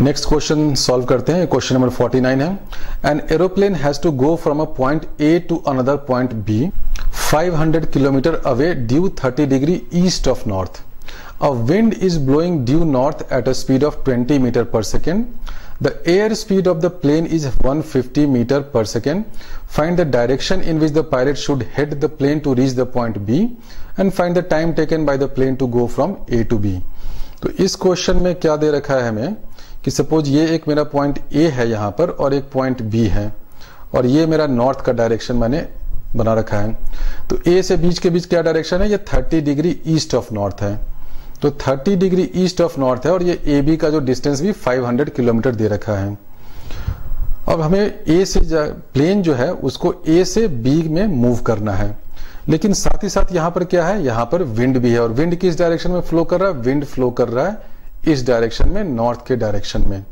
Next question solve करते हैं। Question number 49 है। An aeroplane has to go from a point A to another point B 500 kilometre away due 30 degree east of north. A wind is blowing due north at a speed of 20 meter per second. The air speed of the plane is 150 meter per second. Find the direction in which the pilot should head the plane to reach the point B and find the time taken by the plane to go from A to B. तो इस question में क्या दे रखा है हमें कि suppose ये एक मेरा पॉइंट A है यहाँ पर और एक पॉइंट B है और ये मेरा नॉर्थ का डायरेक्शन मैंने बना रखा है। तो A से बीच के बीच क्या डायरेक्शन है, ये 30 डिग्री ईस्ट ऑफ नॉर्थ है। तो 30 डिग्री ईस्ट ऑफ नॉर्थ है और ये ए बी का जो डिस्टेंस भी 500 किलोमीटर दे रखा है। अब हमें ए से प्लेन जो है उसको ए से बी में मूव करना है, लेकिन साथ ही साथ यहाँ पर क्या है, यहाँ पर विंड भी है और विंड किस डायरेक्शन में फ्लो कर रहा है, विंड फ्लो कर रहा है इस डायरेक्शन में, नॉर्थ के डायरेक्शन में।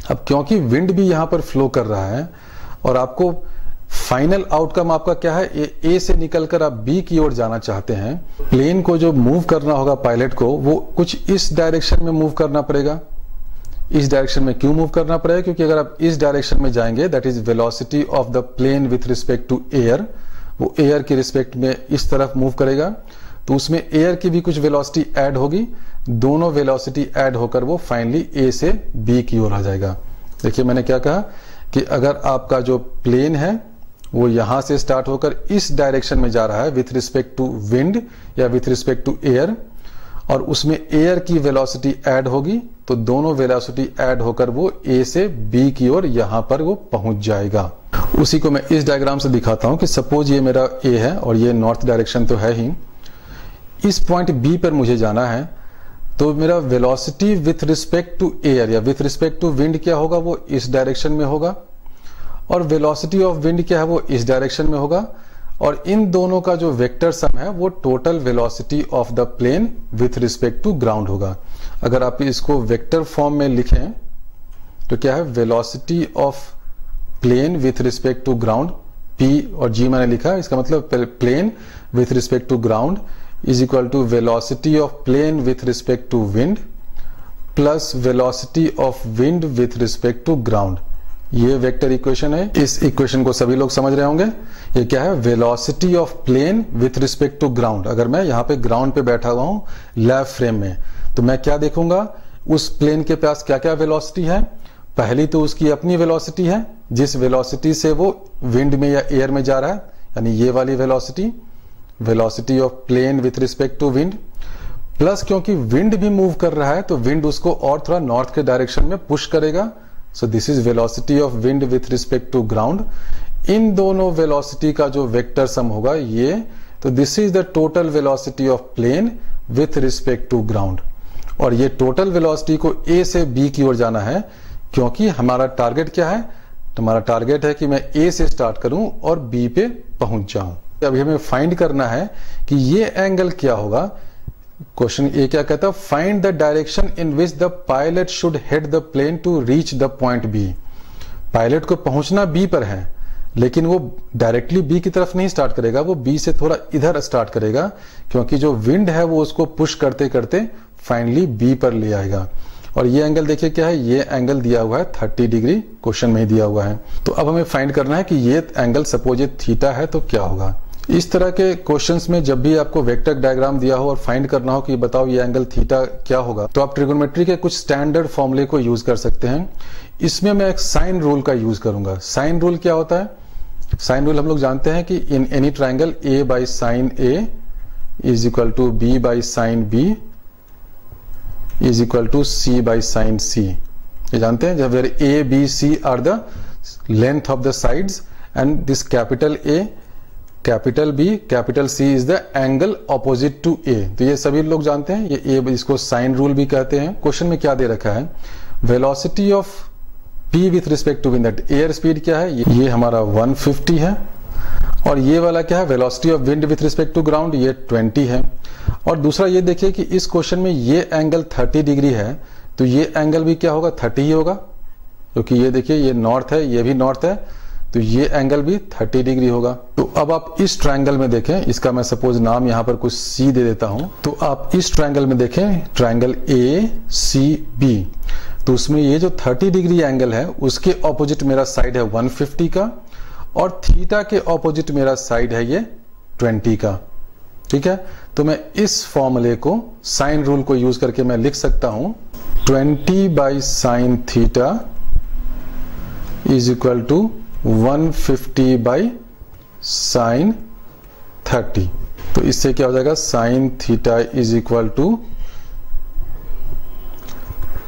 अब क्योंकि विंड भी यहाँ पर फ्लो कर रहा है और आपको फाइनल आउटकम आपका क्या है, ए से निकलकर आप बी की ओर जाना चाहते हैं, प्लेन को जो मूव करना होगा पायलट को वो कुछ इस डायरेक्शन में मूव करना पड़ेगा। इस डायरेक्शन में क्यों मूव करना पड़ेगा, क्योंकि अगर आप इस डायरेक्शन में जाएंगे that is velocity of the plane with respect to air, वो एयर की रिस्पेक्ट में इस तरफ मूव करेगा तो उसमें एयर की भी कुछ वेलोसिटी ऐड होगी, दोनों वेलोसिटी ऐड होकर वो फाइनली ए से बी की ओर आ जाएगा। देखिए मैंने क्या कहा कि अगर आपका जो प्लेन है वो यहां से स्टार्ट होकर इस डायरेक्शन में जा रहा है विथ रिस्पेक्ट टू विंड या विथ रिस्पेक्ट टू एयर और उसमें एयर की वेलोसिटी ऐड होगी तो दोनों वेलोसिटी ऐड होकर वो ए से बी की ओर यहां पर वो पहुंच जाएगा। उसी को मैं इस डायग्राम से दिखाता हूं कि सपोज ये मेरा ए है और ये नॉर्थ डायरेक्शन तो है ही, इस पॉइंट बी पर मुझे जाना है तो मेरा velocity with respect to air या विथ रिस्पेक्ट टू विंड क्या होगा, वो इस डायरेक्शन में होगा और वेलोसिटी ऑफ विंड क्या है वो इस डायरेक्शन में होगा और इन दोनों का जो वेक्टर सम है वो total velocity of the plane with respect to ground होगा। अगर आप इसको वेक्टर फॉर्म में लिखें तो क्या है, velocity of plane with respect to ground, P और जी मैंने लिखा, इसका मतलब plane with respect to ground is equal to velocity of plane with respect to wind plus velocity of wind with respect to ground. ये vector equation है। इस equation को सभी लोग समझ रहे होंगे। ये क्या है, velocity of plane with respect to ground. अगर मैं यहाँ पे ग्राउंड पे बैठा हुआ हूं लैब फ्रेम में तो मैं क्या देखूंगा, उस प्लेन के पास क्या क्या वेलोसिटी है। पहली तो उसकी अपनी वेलोसिटी है, जिस वेलोसिटी से वो विंड में या एयर में जा रहा है, यानी ये वाली velocity, velocity of plane with respect to wind, plus क्योंकि विंड भी मूव कर रहा है तो विंड उसको और थोड़ा नॉर्थ के डायरेक्शन में पुश करेगा। So this is velocity of wind with respect to ground. इन दोनों वेलोसिटी का जो वेक्टर सम होगा ये, तो this is the total velocity of plane with respect to ground. और ये टोटल वेलोसिटी को ए से बी की ओर जाना है क्योंकि हमारा टारगेट क्या है, हमारा टारगेट है कि मैं ए से स्टार्ट करूं और बी पे पहुंच जाऊं। अभी हमें फाइंड करना है कि ये एंगल क्या होगा। क्वेश्चन ए क्या कहता है, find the direction in which the pilot should head the plane to reach the point B. Pilot को पहुंचना बी पर है लेकिन वो डायरेक्टली बी की तरफ नहीं स्टार्ट करेगा, वो बी से थोड़ा इधर स्टार्ट करेगा क्योंकि जो विंड है वो उसको पुश करते करते फाइनली बी पर ले आएगा। और ये एंगल देखिए क्या है, ये एंगल दिया हुआ है 30 डिग्री, क्वेश्चन में ही दिया हुआ है। तो अब हमें फाइंड करना है कि ये एंगल सपोज ये थीटा है तो क्या होगा। इस तरह के क्वेश्चंस में जब भी आपको वेक्टर डायग्राम दिया हो और फाइंड करना हो कि बताओ ये एंगल थीटा क्या होगा, तो आप ट्रिगोनोमेट्री के कुछ स्टैंडर्ड फॉर्मूले को यूज कर सकते हैं। इसमें मैं एक साइन रूल का यूज करूंगा। साइन रूल क्या होता है, साइन रूल हम लोग जानते हैं कि in any triangle A by sine A is equal to B by sine B is equal to C by sine C. ये जानते हैं, जब where A B C are the length of the sides and this capital A capital B capital C is the angle opposite to A. तो ये सभी लोग जानते हैं, ये ए इसको साइन रूल भी कहते हैं। क्वेश्चन में क्या दे रखा है, velocity of P with respect to wind, that air speed क्या है, ये हमारा 150 है और ये वाला क्या है, velocity of wind with respect to ground, ये 20 है। और दूसरा ये देखिए कि इस क्वेश्चन में ये एंगल 30 डिग्री है तो ये एंगल भी क्या होगा, 30 ही होगा, क्योंकि ये देखिए ये नॉर्थ है, ये भी नॉर्थ है, तो ये एंगल भी 30 डिग्री होगा। तो अब आप इस ट्रायंगल में देखें, इसका मैं सपोज नाम यहां पर कुछ सी दे देता हूं। तो आप इस ट्रायंगल में देखें, ट्रायंगल ए सी बी, तो उसमें ये जो 30 डिग्री एंगल है उसके ऑपोजिट मेरा साइड है 150 का, और थीटा के ऑपोजिट मेरा साइड है ये 20 का। ठीक है, तो मैं इस फॉर्मूले को साइन रूल को यूज करके मैं लिख सकता हूं 20 by sine theta is equal to 150 by sine 30। तो इससे क्या हो जाएगा, sine theta is equal to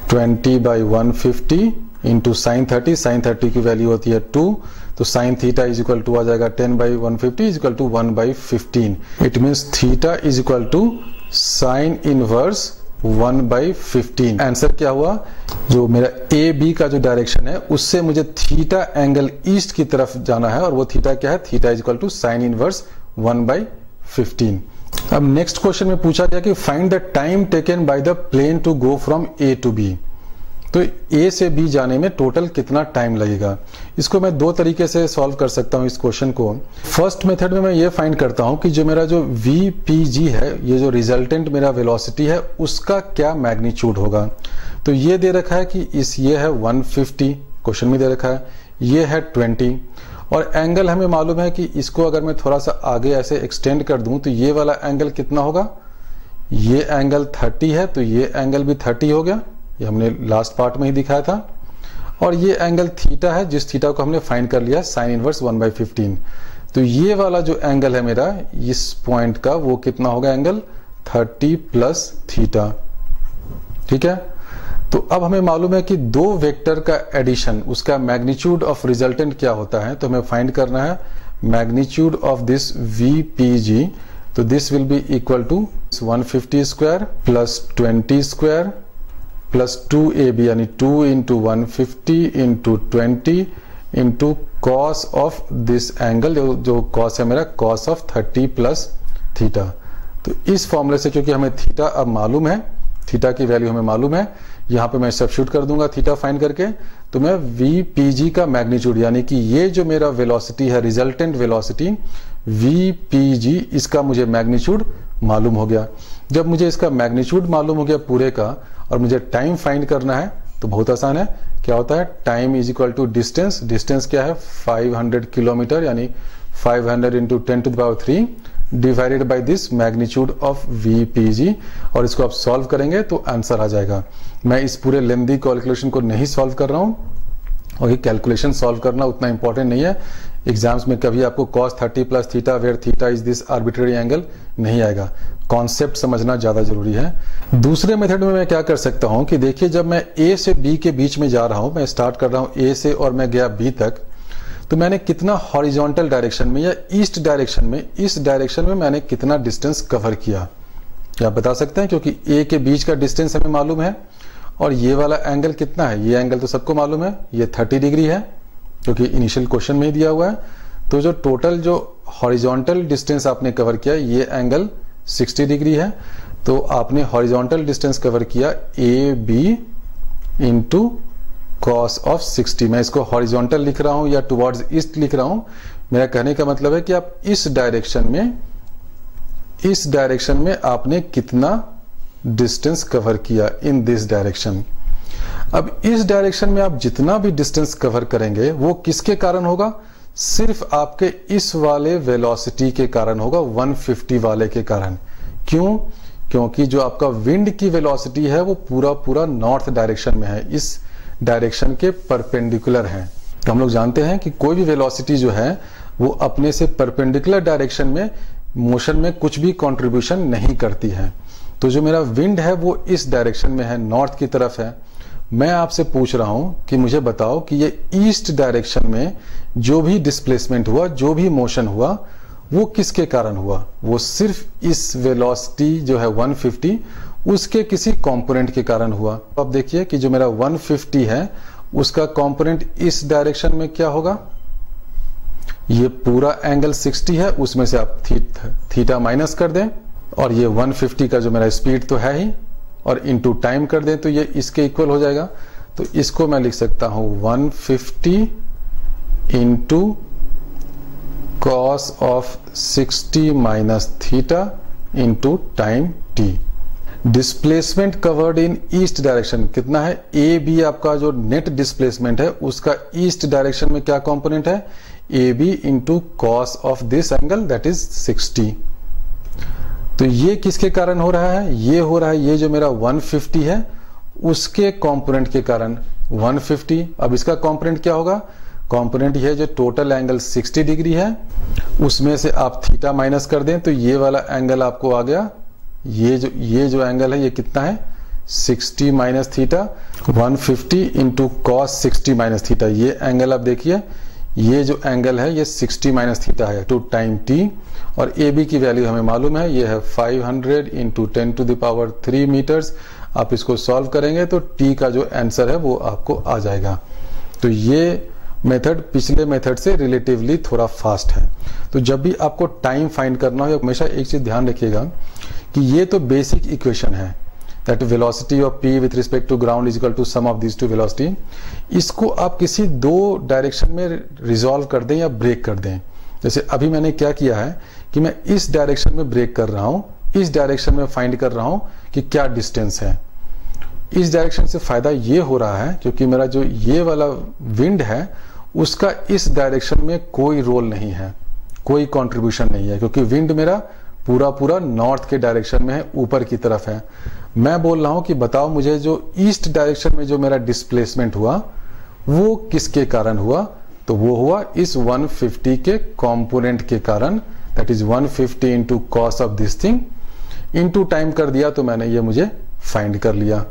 20 by 150 into sine 30। Sine 30 की वैल्यू होती है 2, तो sine theta is equal to आ जाएगा 10 by 150 is equal to 1 by 15। It means theta is equal to sine inverse 1 by 15। Answer क्या हुआ, जो मेरा ए बी का जो डायरेक्शन है उससे मुझे थीटा एंगल ईस्ट की तरफ जाना है, और वो थीटा क्या है, theta is equal to sine inverse 1 by 15। अब नेक्स्ट क्वेश्चन में पूछा गया कि find the time taken by the plane to go from A to B. तो ए से बी जाने में टोटल कितना टाइम लगेगा। इसको मैं दो तरीके से सॉल्व कर सकता हूं इस क्वेश्चन को। फर्स्ट मेथड में मैं ये फाइंड करता हूं कि जो मेरा जो वी पी जी है, ये जो रिजल्टेंट मेरा वेलोसिटी है उसका क्या मैग्नीट्यूड होगा। तो ये दे रखा है कि ये है 150, क्वेश्चन में दे रखा है, ये है 20, और एंगल हमें मालूम है कि इसको अगर मैं थोड़ा सा आगे ऐसे एक्सटेंड कर दूं तो ये वाला एंगल कितना होगा, ये एंगल 30 है, तो ये एंगल भी 30 हो गया, ये हमने लास्ट पार्ट में ही दिखाया था। और ये एंगल थीटा है, जिस थीटा को हमने फाइंड कर लिया साइन इनवर्स 1 बाई 15। तो ये वाला जो एंगल है मेरा इस पॉइंट का, वो कितना होगा, एंगल 30 प्लस थीटा। ठीक है, तो अब हमें मालूम है कि दो वेक्टर का एडिशन, उसका मैग्नीट्यूड ऑफ रिजल्टेंट क्या होता है। तो हमें फाइंड करना है मैग्नीट्यूड ऑफ दिस VPG। तो this will be equal to 150 square plus 20 square plus 2AB, यानी 2 into 150 into 20 into cos of this angle, जो कॉस है मेरा कॉस ऑफ 30 प्लस थीटा। तो इस फॉर्मूले से क्योंकि हमें थीटा अब मालूम है, थीटा की वैल्यू हमें मालूम है, यहां पे मैं सब्स्टिट्यूट कर दूंगा थीटा फाइंड करके, तो मैं VPG का मैग्नीट्यूड, यानी कि ये जो मेरा वेलोसिटी है, रिजल्टेंट वेलोसिटी VPG, इसका मुझे मैग्नीट्यूड मालूम हो गया। जब मुझे इसका मैग्नीट्यूड मालूम हो गया पूरे का, और मुझे टाइम फाइंड करना है, तो बहुत आसान है, क्या होता है, time is equal to distance. Distance क्या है, 500 किलोमीटर, यानी 500 into 10 to the power 3 divided by this magnitude of VPG, और इसको आप सॉल्व करेंगे तो आंसर आ जाएगा। मैं इस पूरे लेंथी कैलकुलेशन को नहीं सॉल्व कर रहा हूं, और ये कैलकुलेशन सॉल्व करना उतना इंपॉर्टेंट नहीं है। एग्जाम्स में कभी आपको cos 30 plus theta where theta is this arbitrary angle नहीं आएगा, कॉन्सेप्ट समझना ज्यादा जरूरी है। दूसरे मेथड में मैं क्या कर सकता हूं कि देखिए, जब मैं A से B के बीच में जा रहा हूं, मैं स्टार्ट कर रहा हूं A से और मैं गया B तक, तो मैंने कितना हॉरिजॉन्टल डायरेक्शन में या ईस्ट डायरेक्शन में, इस डायरेक्शन में मैंने कितना डिस्टेंस कवर किया, क्या आप बता सकते हैं। क्योंकि A के बीच का डिस्टेंस हमें मालूम है, और ये वाला एंगल कितना है, ये एंगल तो सबको मालूम है, ये 30 डिग्री है, क्योंकि इनिशियल क्वेश्चन में ही दिया हुआ है। तो जो टोटल जो हॉरिजॉन्टल डिस्टेंस आपने कवर किया, ये एंगल 60 डिग्री है, तो आपने हॉरिजॉन्टल डिस्टेंस कवर किया AB इंटू कॉस ऑफ 60। मैं इसको हॉरिजॉन्टल लिख रहा हूं या टुवर्ड्स ईस्ट लिख रहा हूं, मेरा कहने का मतलब है कि आप इस डायरेक्शन में आपने कितना डिस्टेंस कवर किया इन दिस डायरेक्शन। अब इस डायरेक्शन में आप जितना भी डिस्टेंस कवर करेंगे वो किसके कारण होगा, सिर्फ आपके इस वाले वेलोसिटी के कारण होगा, 150 वाले के कारण। क्यों, क्योंकि जो आपका विंड की वेलोसिटी है वो पूरा नॉर्थ डायरेक्शन में है, इस डायरेक्शन के परपेंडिकुलर है। तो हम लोग जानते हैं कि कोई भी वेलोसिटी जो है वो अपने से परपेंडिकुलर डायरेक्शन में मोशन में कुछ भी कंट्रीब्यूशन नहीं करती है। तो जो मेरा विंड है वो इस डायरेक्शन में है, नॉर्थ की तरफ है। मैं आपसे पूछ रहा हूं कि मुझे बताओ कि ये ईस्ट डायरेक्शन में जो भी डिस्प्लेसमेंट हुआ, जो भी मोशन हुआ, वो किसके कारण हुआ, वो सिर्फ इस वेलोसिटी जो है 150 उसके किसी कंपोनेंट के कारण हुआ। अब देखिए कि जो मेरा 150 है उसका कंपोनेंट इस डायरेक्शन में क्या होगा, ये पूरा एंगल 60 है, उसमें से आप थीटा माइनस कर दें, और ये 150 का जो मेरा स्पीड तो है ही, और इनटू टाइम कर दें तो ये इसके इक्वल हो जाएगा। तो इसको मैं लिख सकता हूं 150 into cos of 60 minus theta into time t। Displacement covered in east direction कितना है, ए बी आपका जो नेट डिस्प्लेसमेंट है उसका ईस्ट डायरेक्शन में क्या कंपोनेंट है, A B into cos of this angle that is 60। तो ये किसके कारण हो रहा है, ये हो रहा है ये जो मेरा 150 है उसके कंपोनेंट के कारण 150। अब इसका कंपोनेंट क्या होगा, कंपोनेंट ये है जो टोटल एंगल 60 डिग्री है उसमें से आप थीटा माइनस कर दें तो ये वाला एंगल आपको आ गया, ये जो एंगल है ये कितना है 60 minus theta, 150 into cos 60 minus theta. ये एंगल आप देखिए ये जो एंगल है ये 60 माइनस थीटा है टू टाइम टी, और ए बी की वैल्यू हमें मालूम है ये है 500 into 10 to the power 3 metres. आप इसको सॉल्व करेंगे तो टी का जो आंसर है वो आपको आ जाएगा। तो ये मेथड पिछले मेथड से रिलेटिवली थोड़ा फास्ट है। तो जब भी आपको टाइम फाइंड करना हो हमेशा एक चीज ध्यान रखिएगा कि ये तो बेसिक इक्वेशन है that velocity of p with respect to ground is equal to sum of this two velocity. इसको आप किसी दो डायरेक्शन में रिजॉल्व कर दें या ब्रेक कर दें। जैसे अभी मैंने क्या किया है कि मैं इस डायरेक्शन में ब्रेक कर रहा हूं, इस डायरेक्शन में फाइंड कर रहा हूं कि क्या डिस्टेंस है। इस डायरेक्शन से फायदा ये हो रहा है क्योंकि मेरा जो ये वाला विंड है उसका इस डायरेक्शन में कोई रोल नहीं है, कोई कंट्रीब्यूशन नहीं है क्योंकि विंड मेरा पूरा नॉर्थ के डायरेक्शन में है, ऊपर की तरफ है। मैं बोल रहा हूं कि बताओ मुझे जो ईस्ट डायरेक्शन में जो मेरा डिस्प्लेसमेंट हुआ वो किसके कारण हुआ, तो वो हुआ इस 150 के कंपोनेंट के कारण, that is 150 into cos of this thing into time कर दिया तो मैंने ये मुझे फाइंड कर लिया।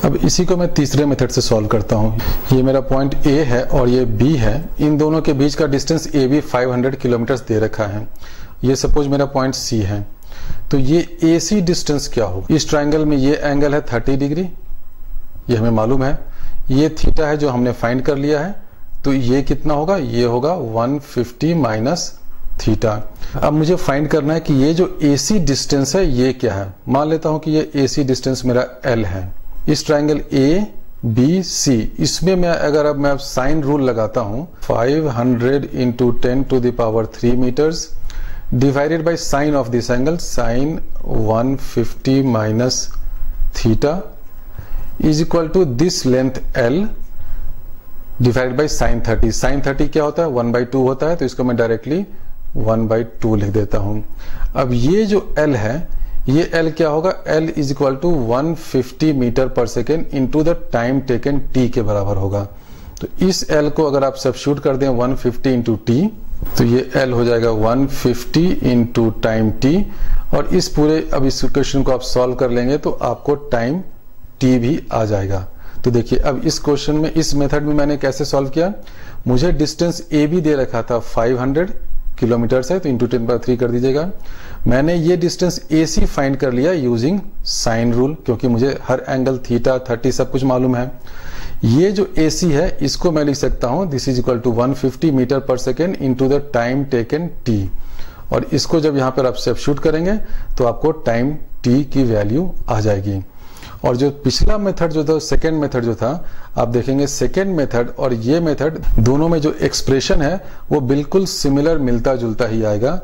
अब इसी को मैं तीसरे मेथड से सॉल्व करता हूं। ये मेरा पॉइंट ए है और ये बी है, इन दोनों के बीच का डिस्टेंस ए बी 500 किलोमीटर दे रखा है। ये सपोज मेरा पॉइंट सी है, तो ये ए सी डिस्टेंस क्या होगा, इस ट्राइंगल में ये एंगल है 30 डिग्री, ये हमें मालूम है, ये थीटा है जो हमने फाइंड कर लिया है, तो ये कितना होगा, ये होगा 150 माइनस थीटा। अब मुझे फाइंड करना है कि ये जो AC डिस्टेंस है ये क्या है। मान लेता हूं कि ये AC डिस्टेंस मेरा L है। इस ट्राइंगल ABC इसमें मैं अगर अब मैं साइन रूल लगाता हूं 500 into 10 to the power 3 metres divided by sine of this angle sine 150 minus theta is equal to this length L divided by sine 30। Sine 30 क्या होता है 1/2 होता है, तो इसको मैं डायरेक्टली 1/2 लिख देता हूं। अब ये जो L है ये L क्या होगा, L is equal to 150 metre per second into the time taken t के बराबर होगा। तो इस L को अगर आप सब्स्टिट्यूट कर दें 150 इंटू टी तो ये L हो जाएगा 150 इंटू टाइम t, और इस पूरे अब इस क्वेश्चन को आप सॉल्व कर लेंगे तो आपको टाइम t भी आ जाएगा। तो देखिए अब इस क्वेश्चन में इस मेथड में मैंने कैसे सॉल्व किया, मुझे डिस्टेंस ए बी दे रखा था 500 किलोमीटर है, तो इंटू 10/3 कर दीजिएगा। मैंने ये डिस्टेंस ए सी फाइंड कर लिया यूजिंग साइन रूल, क्योंकि मुझे हर एंगल थीटा 30 सब कुछ मालूम है। ये जो ए सी है इसको मैं लिख सकता हूं this is equal to 150 metre per second into the time taken T, और इसको जब यहां पर आप सब्स्टिट्यूट करेंगे तो आपको टाइम टी की वैल्यू आ जाएगी। और जो पिछला मेथड जो था सेकेंड मेथड जो था, आप देखेंगे सेकेंड मेथड और ये मेथड दोनों में जो एक्सप्रेशन है वो बिल्कुल सिमिलर मिलता जुलता ही आएगा।